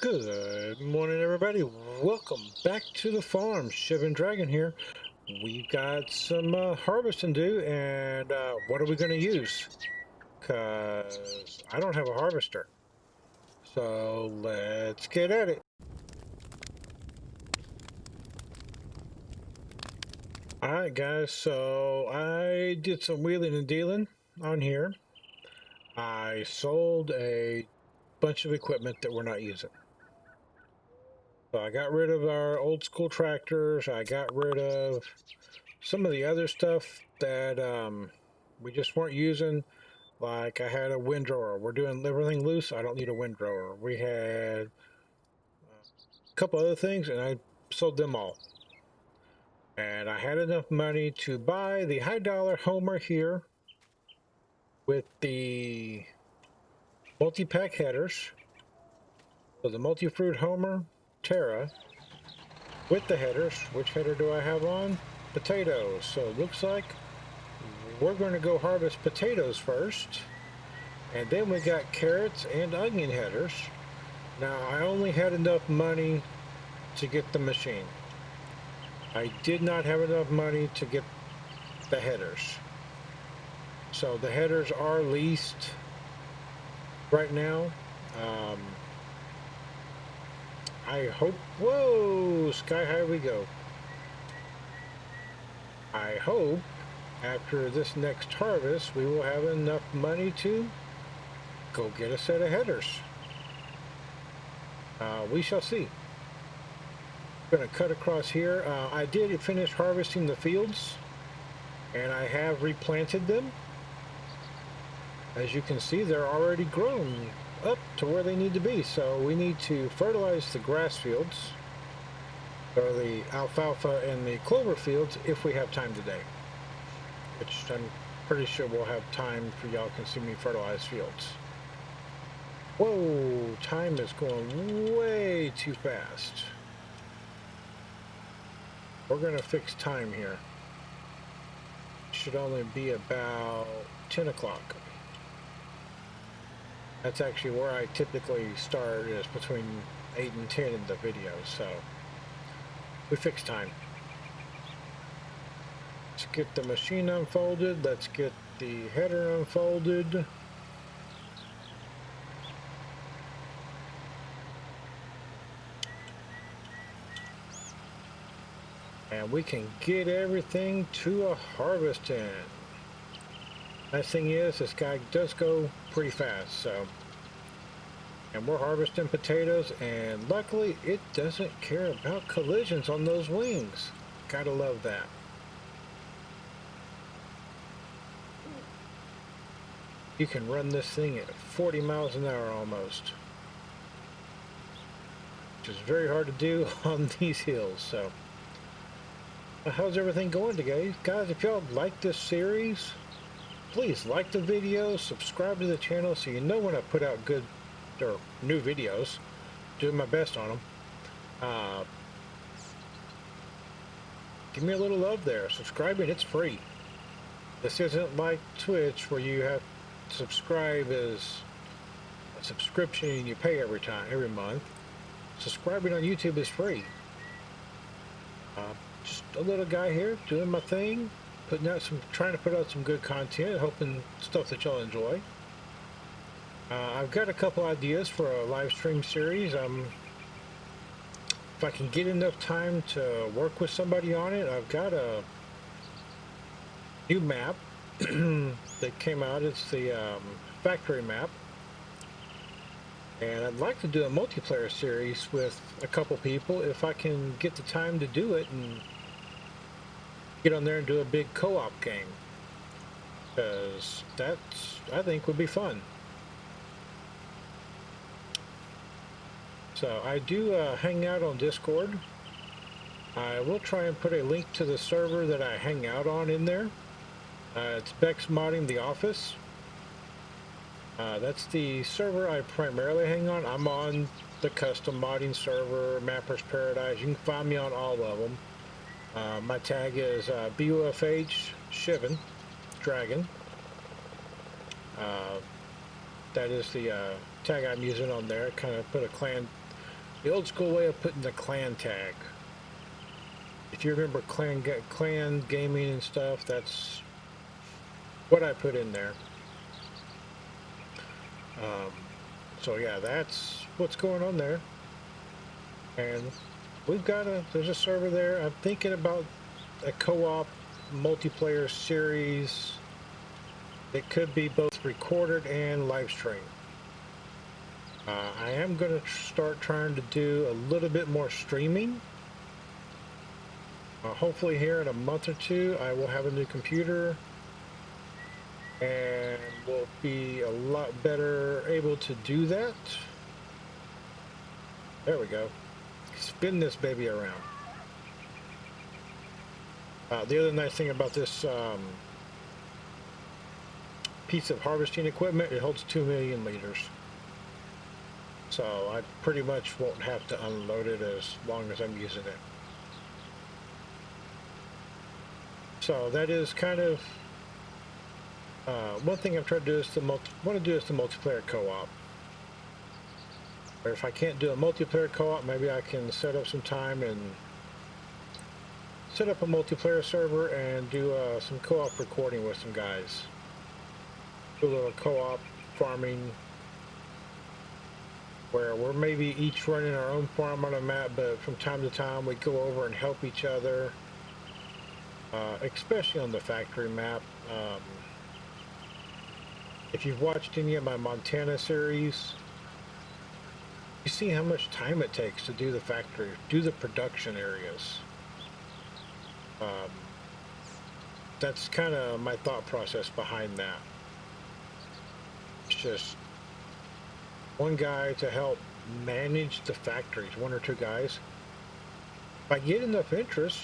Good morning, everybody. Welcome back to the farm. Shivan Dragon here. We've got some harvesting to do, and what are we going to use? Because I don't have a harvester. So let's get at it. Alright, guys. So I did some wheeling and dealing on here. I sold a bunch of equipment that we're not using. So I got rid of our old school tractors. I got rid of some of the other stuff that we just weren't using. Like I had a windrower. We're doing everything loose. I don't need a windrower. We had a couple other things, and I sold them all. And I had enough money to buy the high dollar Homer here with the multi-pack headers. So the multi-fruit Homer Terra with the headers. Which header do I have on? Potatoes. So it looks like we're going to go harvest potatoes first. And then we got carrots and onion headers. Now I only had enough money to get the machine. I did not have enough money to get the headers. So the headers are leased right now. I hope, whoa, sky high we go. I hope after this next harvest we will have enough money to go get a set of headers. We shall see. I'm going to cut across here. I did finish harvesting the fields, and I have replanted them. As you can see, they're already grown up to where they need to be. So we need to fertilize the grass fields, or the alfalfa and the clover fields, if we have time today. Which I'm pretty sure we'll have time for y'all can see me fertilize fields. Whoa, time is going way too fast. We're going to fix time here. Should only be about 10 o'clock. That's actually where I typically start, is between 8 and 10 in the video, so we fix time. Let's get the machine unfolded. Let's get the header unfolded. And we can get everything to a harvesting. Nice thing is, this guy does go pretty fast, so. And we're harvesting potatoes, and luckily it doesn't care about collisions on those wings. Gotta love that. You can run this thing at 40 miles an hour almost. Which is very hard to do on these hills, so. How's everything going today? Guys, if y'all like this series, please like the video, subscribe to the channel so you know when I put out good or new videos. Doing my best on them. Give me a little love there. Subscribing, it's free. This isn't like Twitch where you have to subscribe as a subscription and you pay every month. Subscribing on YouTube is free. Just a little guy here doing my thing, trying to put out some good content, hoping stuff that y'all enjoy. I've got a couple ideas for a live stream series. If I can get enough time to work with somebody on it, I've got a new map that came out. It's the factory map. And I'd like to do a multiplayer series with a couple people if I can get the time to do it and get on there and do a big co-op game. Because that, I think, would be fun. So I do hang out on Discord. I will try and put a link to the server that I hang out on in there. It's Bex Modding the Office. That's the server I primarily hang on. I'm on the custom modding server, Mapper's Paradise. You can find me on all of them. My tag is BUFH Shivan Dragon. That is the tag I'm using on there. Kind of put a clan The old school way of putting the clan tag. If you remember clan gaming and stuff, that's what I put in there. Um, so yeah, that's what's going on there. And there's a server there. I'm thinking about a co-op multiplayer series that could be both recorded and live streamed. I am going to start trying to do a little bit more streaming. Hopefully here in a month or two, I will have a new computer and will be a lot better able to do that. There we go. Spin this baby around. The other nice thing about this piece of harvesting equipment, it holds 2 million liters. So I pretty much won't have to unload it as long as I'm using it. So that is kind of one thing I've tried to do is the multiplayer co-op. Or if I can't do a multiplayer co-op, maybe I can set up some time and set up a multiplayer server and do some co-op recording with some guys. Do a little co-op farming where we're maybe each running our own farm on a map, but from time to time we go over and help each other, especially on the factory map. If you've watched any of my Montana series, you see how much time it takes to do the factory, do the production areas. That's kind of my thought process behind that. It's just one guy to help manage the factories, one or two guys. If I get enough interest,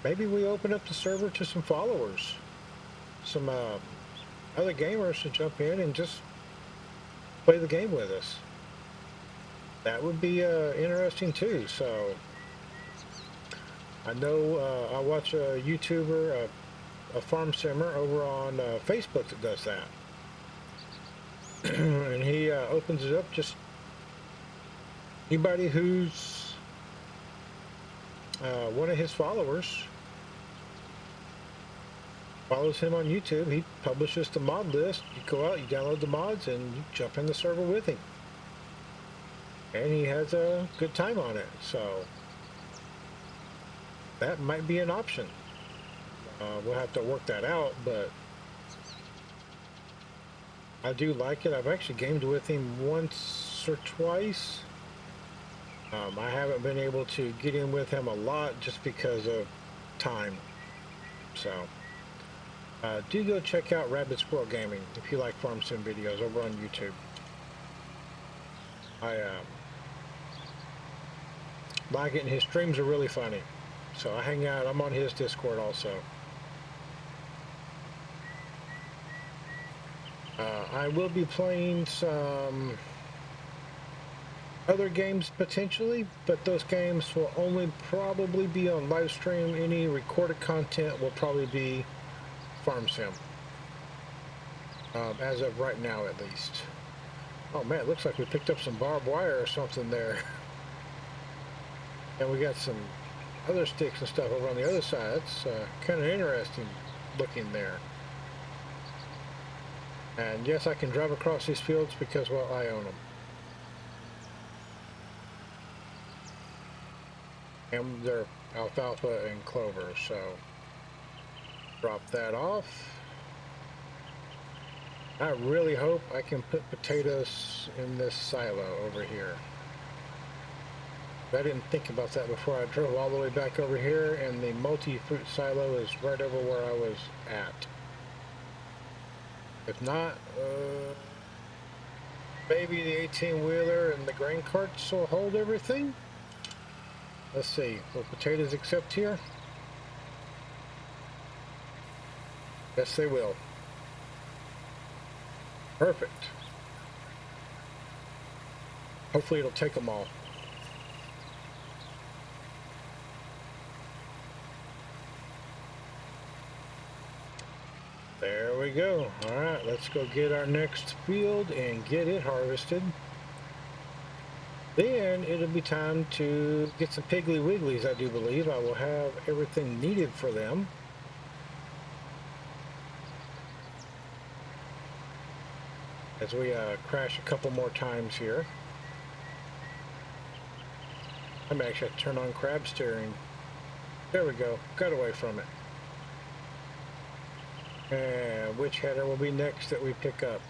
maybe we open up the server to some followers, some other gamers to jump in and just play the game with us. That would be interesting too. So I know I watch a YouTuber, a farm simmer over on Facebook that does that. And he opens it up, just anybody who's one of his followers follows him on YouTube. He publishes the mod list. You go out, you download the mods, and you jump in the server with him. And he has a good time on it. So that might be an option. We'll have to work that out, but I do like it. I've actually gamed with him once or twice. I haven't been able to get in with him a lot just because of time. So do go check out Rabbit Squirrel Gaming if you like farm sim videos over on YouTube. I like it, and his streams are really funny. So I hang out. I'm on his Discord also. I will be playing some other games potentially, but those games will only probably be on live stream. Any recorded content will probably be farm sim, as of right now at least. Oh man, it looks like we picked up some barbed wire or something there. And we got some other sticks and stuff over on the other side. It's kind of interesting looking there. And yes, I can drive across these fields because, well, I own them. And they're alfalfa and clover, so drop that off. I really hope I can put potatoes in this silo over here. I didn't think about that before I drove all the way back over here, and the multi-fruit silo is right over where I was at. If not, maybe the 18-wheeler and the grain carts will hold everything. Let's see, will potatoes accept here? Yes, they will. Perfect. Hopefully it'll take them all. There we go. All right, let's go get our next field and get it harvested. Then it'll be time to get some Piggly Wigglies, I do believe. I will have everything needed for them. As we crash a couple more times here. I may actually have to turn on crab steering. There we go. Got away from it. And which header will be next that we pick up?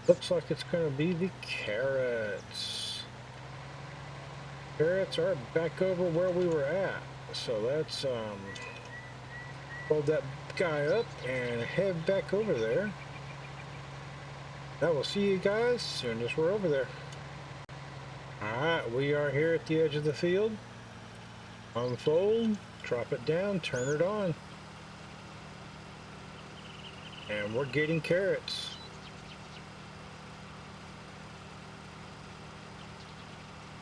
Looks like it's going to be the carrots. Carrots are back over where we were at. So let's hold that guy up and head back over there. I will see you guys as soon as we're over there. Alright, we are here at the edge of the field. Unfold, drop it down, turn it on. And we're getting carrots.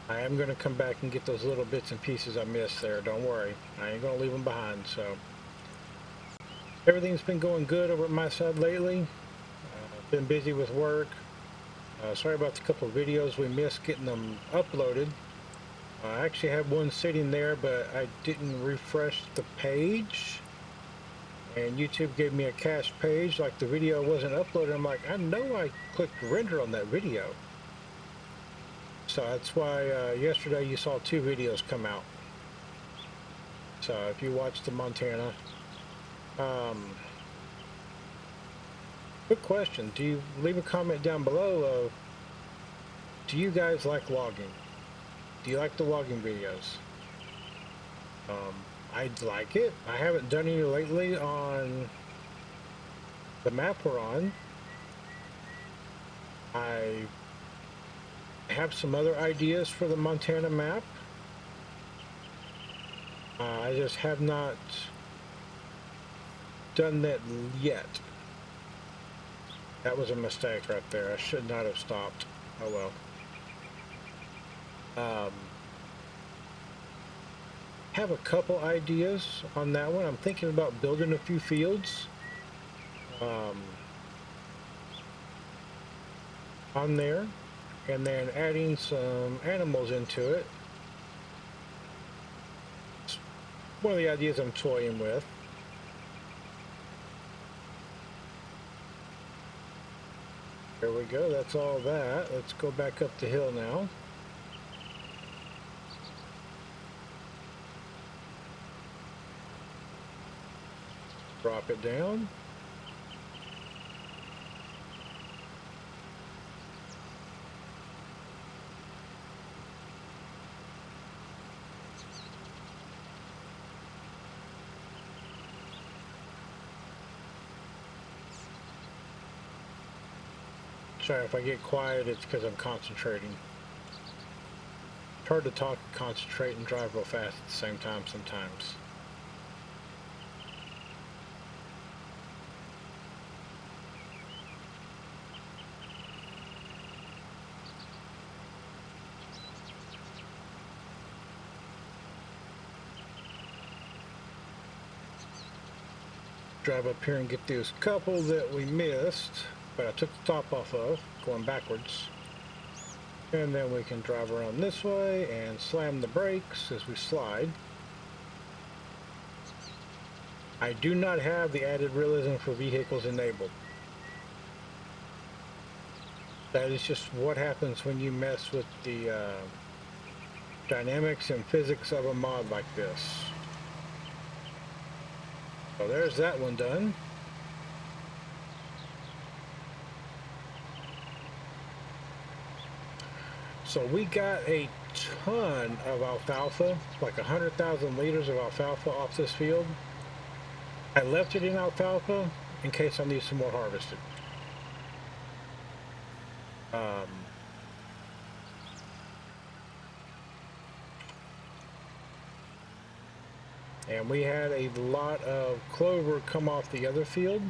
I am going to come back and get those little bits and pieces I missed there. Don't worry. I ain't going to leave them behind. So everything's been going good over at my side lately. Been busy with work. Sorry about the couple of videos we missed getting them uploaded. I actually had one sitting there, but I didn't refresh the page. And YouTube gave me a cached page like the video wasn't uploaded. I'm like, I know I clicked render on that video. So that's why yesterday you saw 2 videos come out. So if you watched the Montana. Quick question. Do you leave a comment down below of, do you guys like logging? Do you like the logging videos? I'd like it. I haven't done any lately on the map we're on. I have some other ideas for the Montana map. I just have not done that yet. That was a mistake right there. I should not have stopped. Oh well. Have a couple ideas on that one. I'm thinking about building a few fields on there, and then adding some animals into it. It's one of the ideas I'm toying with. There we go. That's all that. Let's go back up the hill now. Drop it down. Sorry if I get quiet, it's because I'm concentrating. It's hard to talk and concentrate and drive real fast at the same time sometimes. Drive up here and get those couple that we missed, but I took the top off of, going backwards. And then we can drive around this way and slam the brakes as we slide. I do not have the added realism for vehicles enabled. That is just what happens when you mess with the dynamics and physics of a mod like this. So there's that one done. So we got a ton of alfalfa, like 100,000 liters of alfalfa off this field. I left it in alfalfa in case I need some more harvested. And we had a lot of clover come off the other field.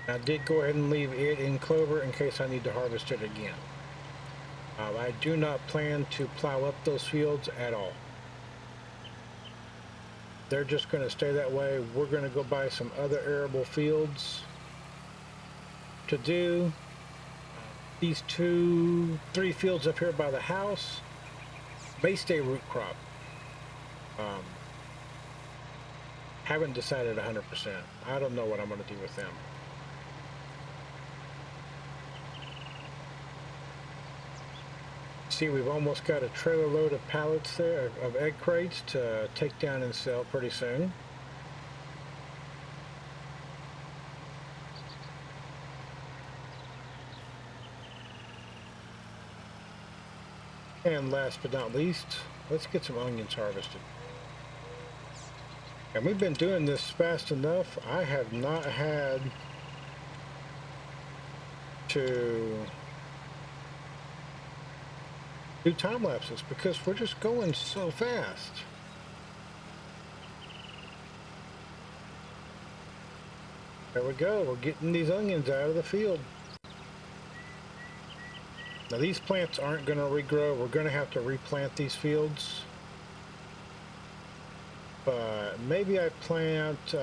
I did go ahead and leave it in clover in case I need to harvest it again. I do not plan to plow up those fields at all. they're just going to stay that way. We're going to go buy some other arable fields to do. These 3 fields up here by the house may stay root crop. Haven't decided 100%. I don't know what I'm going to do with them. See, we've almost got a trailer load of pallets there, of egg crates to take down and sell pretty soon. And last but not least, let's get some onions harvested. And we've been doing this fast enough. I have not had to do time lapses because we're just going so fast. There we go. We're getting these onions out of the field. Now these plants aren't going to regrow. We're going to have to replant these fields. But maybe I plant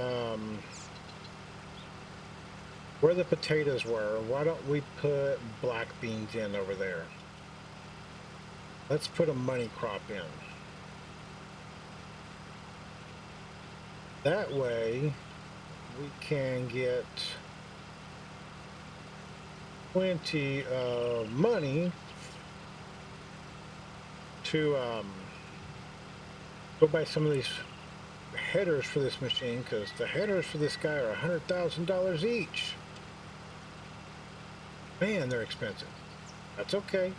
where the potatoes were. Why don't we put black beans in over there? Let's put a money crop in. That way we can get plenty of money to go buy some of these headers for this machine, because the headers for this guy are $100,000 each. Man, they're expensive. That's okay.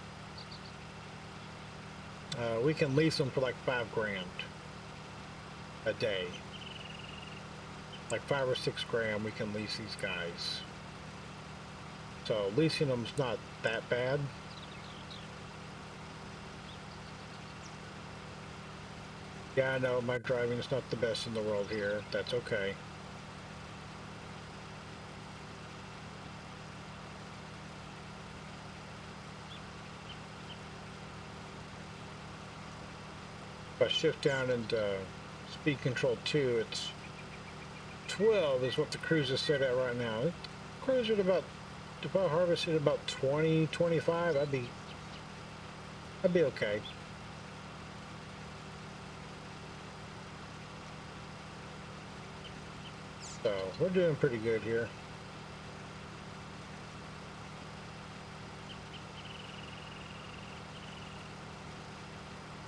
We can lease them for like $5,000 a day. Like 5 or 6 grand we can lease these guys. So leasing them's not that bad. Yeah, I know my driving is not the best in the world here. That's okay. If I shift down into speed control 2, it's 12 is what the cruise is set at right now. It cruise at about, if I harvested about 20, 25, I'd be okay. So we're doing pretty good here.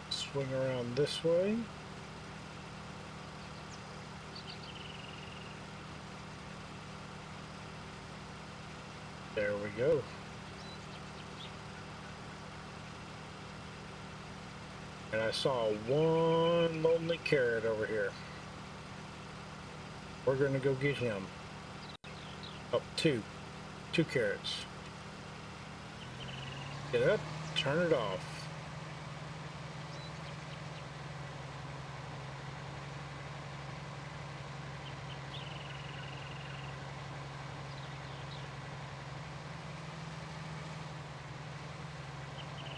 Swing around this way. There we go. And I saw one lonely carrot over here. We're gonna go get him. Oh, two carrots. Get up, turn it off.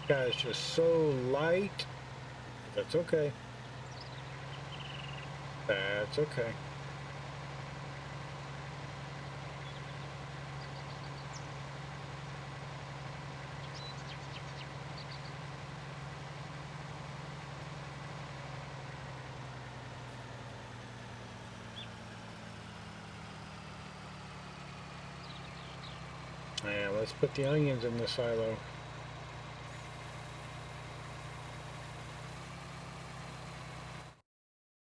Guy's just so light. That's okay. That's okay. And let's put the onions in the silo.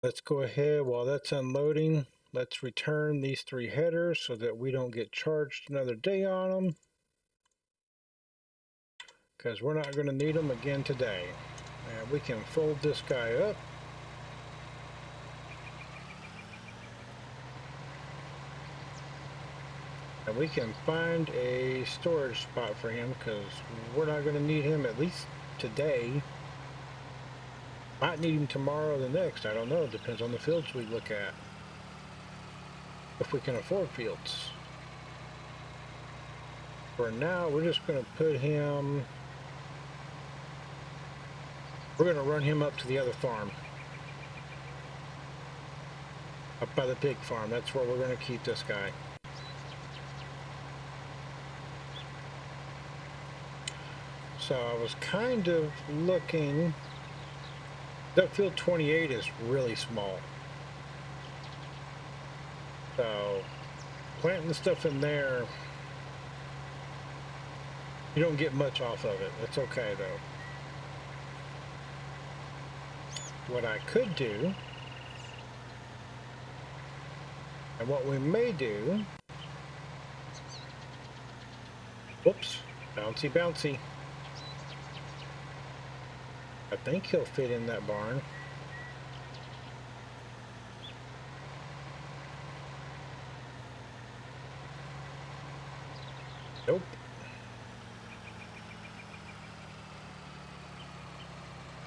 Let's go ahead while that's unloading. Let's return these 3 headers so that we don't get charged another day on them, because we're not going to need them again today. And we can fold this guy up. And we can find a storage spot for him, because we're not going to need him at least today. Might need him tomorrow or the next. I don't know. Depends on the fields we look at. If we can afford fields. For now, we're just going to put him... We're going to run him up to the other farm. Up by the pig farm. That's where we're going to keep this guy. So I was kind of looking. That field 28 is really small. So planting the stuff in there, you don't get much off of it. That's okay though. What I could do, and what we may do, whoops, bouncy bouncy. I think he'll fit in that barn. Nope.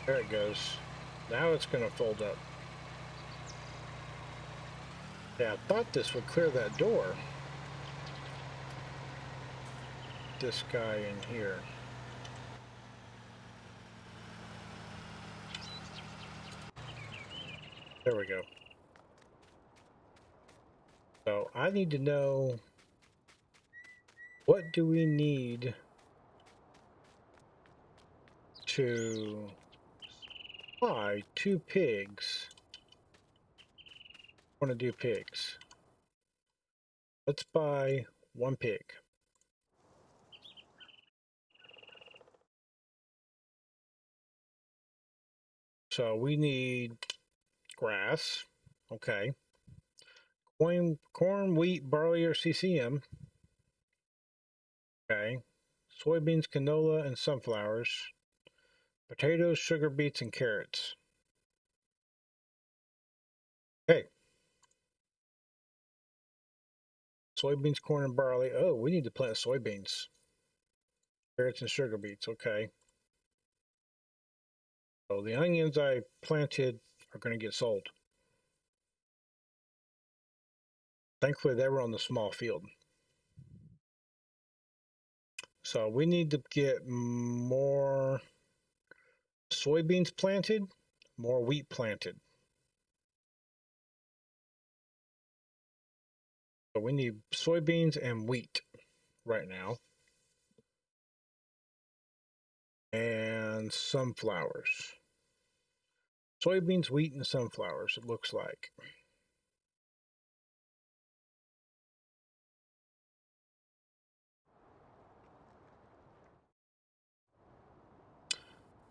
There it goes. Now it's going to fold up. Yeah, I thought this would clear that door. This guy in here. There we go. So I need to know, what do we need to buy 2 pigs? I want to do pigs. Let's buy 1 pig. So we need grass. Okay. Corn, wheat, barley, or CCM. Okay. Soybeans, canola, and sunflowers. Potatoes, sugar beets, and carrots. Okay. Soybeans, corn, and barley. Oh, we need to plant soybeans. Carrots and sugar beets. Okay. So the onions I planted are going to get sold. Thankfully, they were on the small field. So we need to get more soybeans planted, more wheat planted. So we need soybeans and wheat right now. And sunflowers. Soybeans, wheat, and sunflowers, it looks like.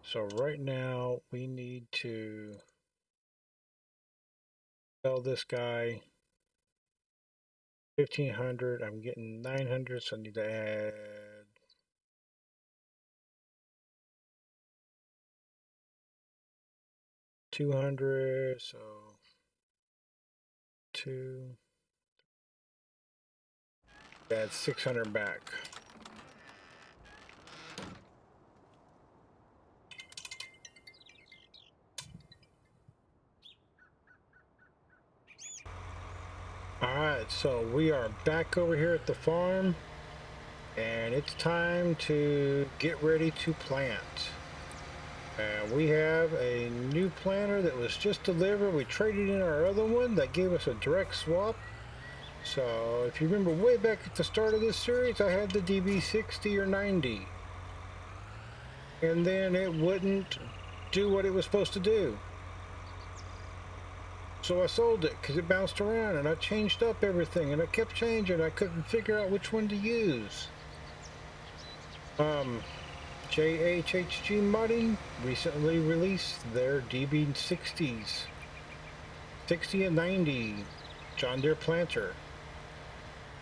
So right now we need to sell this guy 1,500. I'm getting 900, so I need to add 200. So 2. Add 600 back. Alright, so we are back over here at the farm, and it's time to get ready to plant. And we have a new planter that was just delivered. We traded in our other one that gave us a direct swap. So if you remember way back at the start of this series, I had the DB60 or 90. And then it wouldn't do what it was supposed to do. So I sold it because it bounced around, and I changed up everything, and I kept changing. I couldn't figure out which one to use. JHHG Modding recently released their DB60s, 60 and 90 John Deere planter.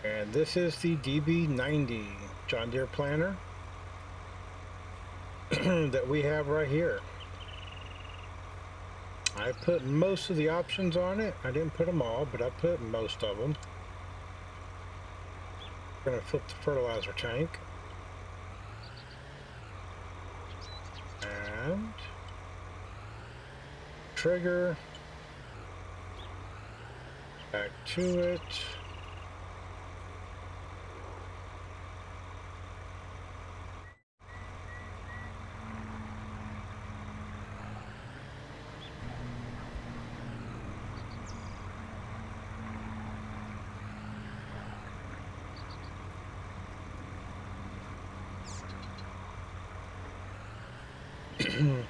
And this is the DB90 John Deere planter that we have right here. I put most of the options on it. I didn't put them all, but I put most of them. We're going to flip the fertilizer tank. And trigger. Back to it. The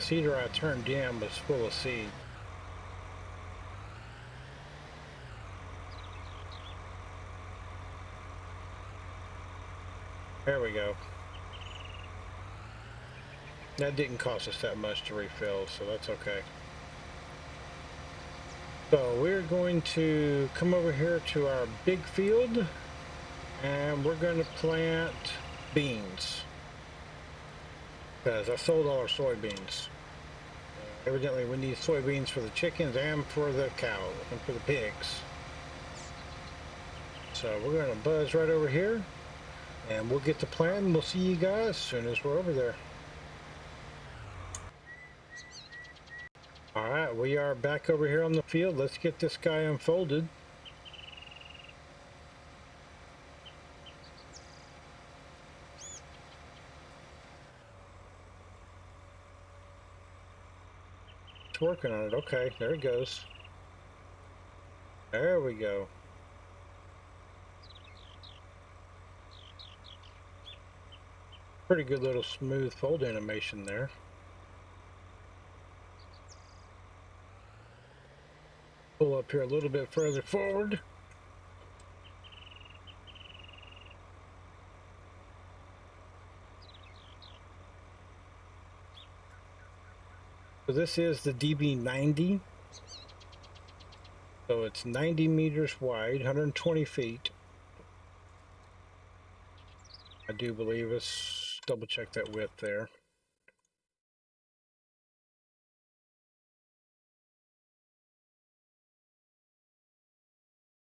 seeder I turned in was full of seed. There we go. That didn't cost us that much to refill, so that's okay. So we're going to come over here to our big field, and we're going to plant beans. Because I sold all our soybeans. Evidently we need soybeans for the chickens and for the cows and for the pigs. So we're going to buzz right over here, and we'll get to planting. We'll see you guys as soon as we're over there. Alright, we are back over here on the field. Let's get this guy unfolded. It's working on it. Okay, there it goes. There we go. Pretty good little smooth fold animation there. Pull up here a little bit further forward. So this is the DB90. So it's 90 meters wide, 120 feet. I do believe. Let's double check that width there.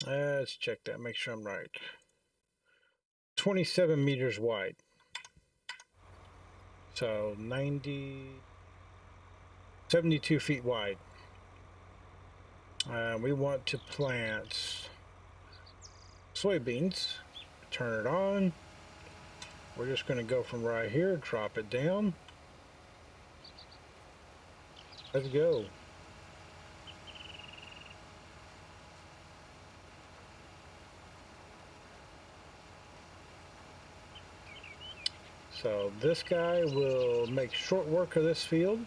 Let's check that, make sure I'm right. 27 meters wide. So 72 feet wide. We want to plant soybeans. Turn it on. We're just going to go from right here, drop it down. Let's go. So this guy will make short work of this field.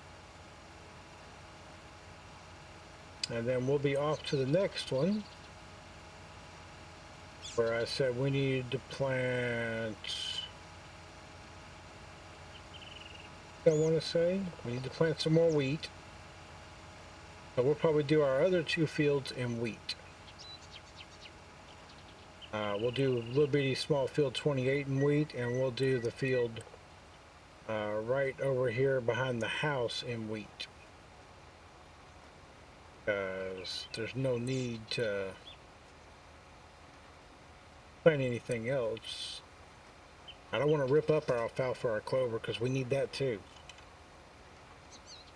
And then we'll be off to the next one, where I said we need to plant, I want to say, we need to plant some more wheat. So we'll probably do our other two fields in wheat. We'll do a little bitty small field 28 in wheat, and we'll do the field right over here behind the house in wheat. Because there's no need to plant anything else. I don't want to rip up our alfalfa or our clover because we need that too.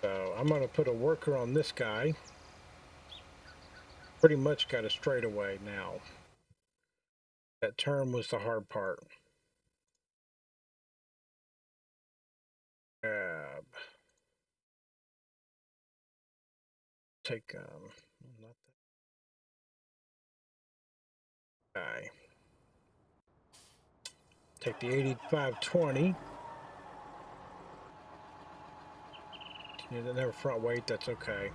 So I'm going to put a worker on this guy. Pretty much got a straightaway now. That turn was the hard part. Take not that guy. Take the 8520. You didn't have a front weight, that's okay.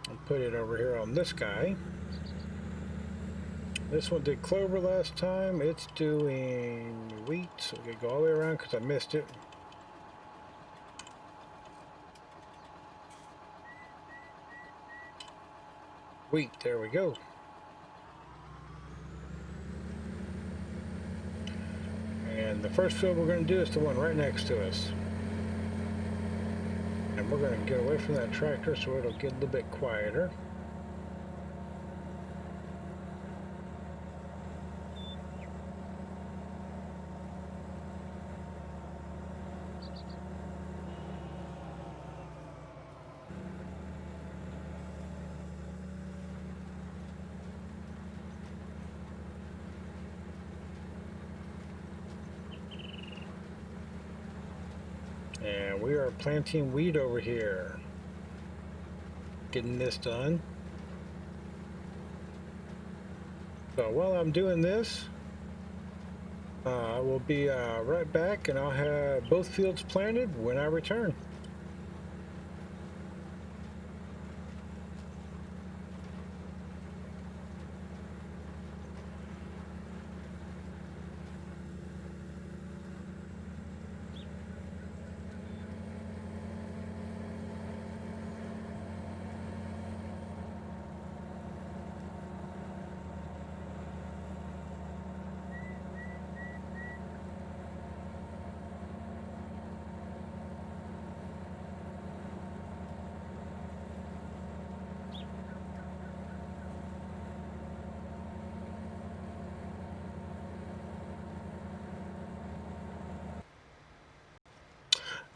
I'll put it over here on this guy. This one did clover last time. It's doing wheat, so we can go all the way around because I missed it. Wheat, there we go. And the first field we're going to do is the one right next to us. And we're going to get away from that tractor so it'll get a little bit quieter. And we are planting wheat over here. Getting this done. So while I'm doing this, I will be right back, and I'll have both fields planted when I return.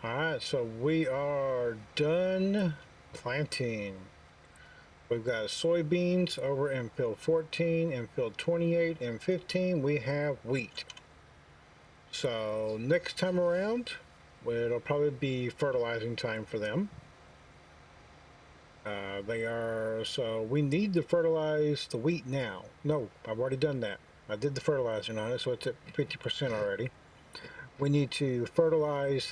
All right, so we are done planting. We've got soybeans over in field 14 and field 28 and 15. We have wheat. So next time around, it'll probably be fertilizing time for them. So we need to fertilize the wheat now. No, I've already done that. I did the fertilizing on it, so it's at 50% already. We need to fertilize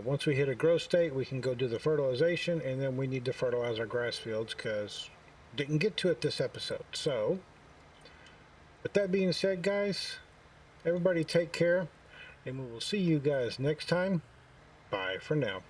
once we hit a growth state, we can go do the fertilization, and then we need to fertilize our grass fields because didn't get to it this episode. So, with that being said, guys, everybody take care, and we will see you guys next time. Bye for now.